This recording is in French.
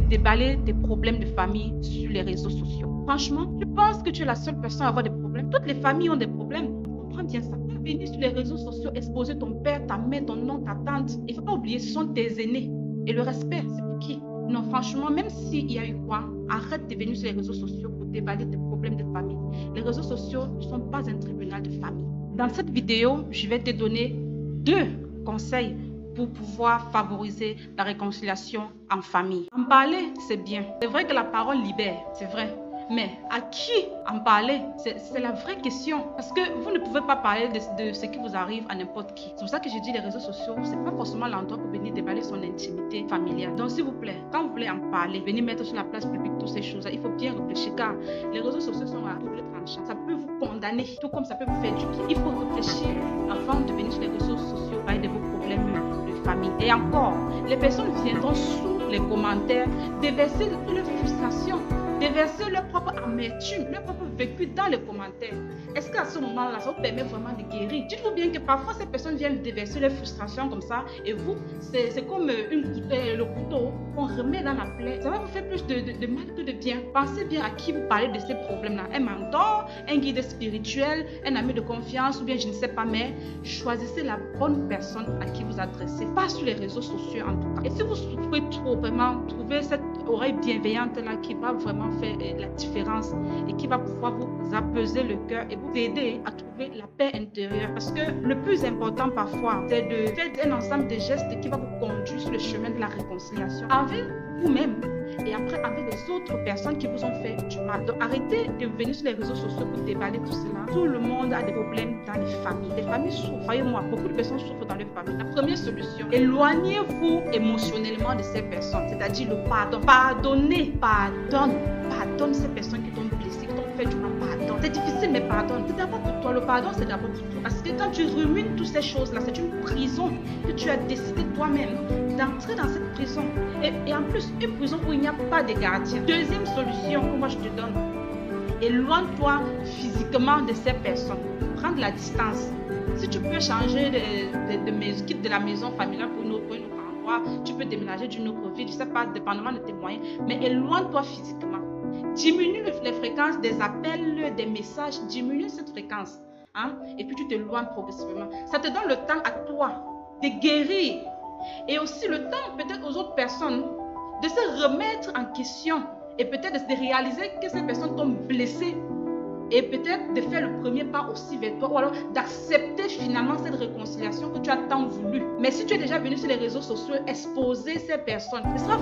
de déballer tes problèmes de famille sur les réseaux sociaux. Franchement, tu penses que tu es la seule personne à avoir des problèmes? Toutes les familles ont des problèmes. Comprends bien ça. Tu vas venir sur les réseaux sociaux exposer ton père, ta mère, ton oncle, ta tante. Il ne faut pas oublier, ce sont tes aînés. Et le respect, c'est pour qui? Non, franchement, même s'il y a eu quoi, arrête de venir sur les réseaux sociaux pour déballer tes problèmes de famille. Les réseaux sociaux ne sont pas un tribunal de famille. Dans cette vidéo, je vais te donner 2 conseils pour pouvoir favoriser la réconciliation en famille. En parler, c'est bien. C'est vrai que la parole libère, c'est vrai. Mais à qui en parler? C'est la vraie question. Parce que vous ne pouvez pas parler de ce qui vous arrive à n'importe qui. C'est pour ça que je dis les réseaux sociaux, c'est pas forcément l'endroit pour venir déballer son intimité familiale. Donc s'il vous plaît, quand vous voulez en parler, venir mettre sur la place publique toutes ces choses-là, il faut bien réfléchir car les réseaux sociaux sont à double tranchant. Ça peut vous condamner, tout comme ça peut vous faire du bien. Il faut réfléchir avant de venir sur les réseaux sociaux, parler de vos problèmes de famille. Et encore, les personnes viendront sous les commentaires déverser toutes leurs frustrations, déverser leur propre amertume, leur propre vécu dans les commentaires. Est-ce qu'à ce moment-là, ça vous permet vraiment de guérir? Dites-vous bien que parfois ces personnes viennent déverser leurs frustrations comme ça et vous, c'est comme le couteau qu'on remet dans la plaie. Ça va vous faire plus de mal que de bien. Pensez bien à qui vous parlez de ces problèmes-là. Un mentor, un guide spirituel, un ami de confiance ou bien je ne sais pas, mais choisissez la bonne personne à qui vous adressez. Pas sur les réseaux sociaux en tout cas. Et si vous souffrez trop, vraiment, trouvez cette oreille bienveillante-là qui va vraiment faire la différence et qui va pouvoir vous apaiser le cœur et vous aider à trouver la paix intérieure. Parce que le plus important parfois, c'est de faire un ensemble de gestes qui va vous conduire sur le chemin de la réconciliation avec vous-même et après avec les autres personnes qui vous ont fait du mal. Donc arrêtez de venir sur les réseaux sociaux pour déballer tout cela. Tout le monde a des problèmes dans les familles. Les familles souffrent. Voyez-moi, beaucoup de personnes souffrent dans leur famille. La première solution, éloignez-vous émotionnellement de ces personnes, c'est-à-dire le pardon. Pardonnez, pardonne ces personnes qui t'ont blessé, qui t'ont fait du mal. Pardonne. C'est difficile, mais pardonne. C'est d'abord pour toi. Le pardon, c'est d'abord pour toi. Parce que quand tu rumines toutes ces choses-là, c'est une prison que tu as décidé toi-même d'entrer dans cette prison. Et en plus, une prison où il n'y a pas de gardien. Deuxième solution que moi je te donne, éloigne-toi physiquement de ces personnes. Prends de la distance. Si tu peux changer quitte de la maison familiale pour une autre endroit, tu peux déménager d'une autre ville, je ne sais pas, dépendamment de tes moyens, mais éloigne-toi physiquement. Diminue les fréquences des appels, des messages, diminue cette fréquence. Et puis tu t'éloignes progressivement. Ça te donne le temps à toi de guérir. Et aussi le temps peut-être aux autres personnes de se remettre en question et peut-être de réaliser que ces personnes t'ont blessé et peut-être de faire le premier pas aussi vers toi ou alors d'accepter finalement cette réconciliation que tu as tant voulu. Mais si tu es déjà venu sur les réseaux sociaux exposer ces personnes, ce sera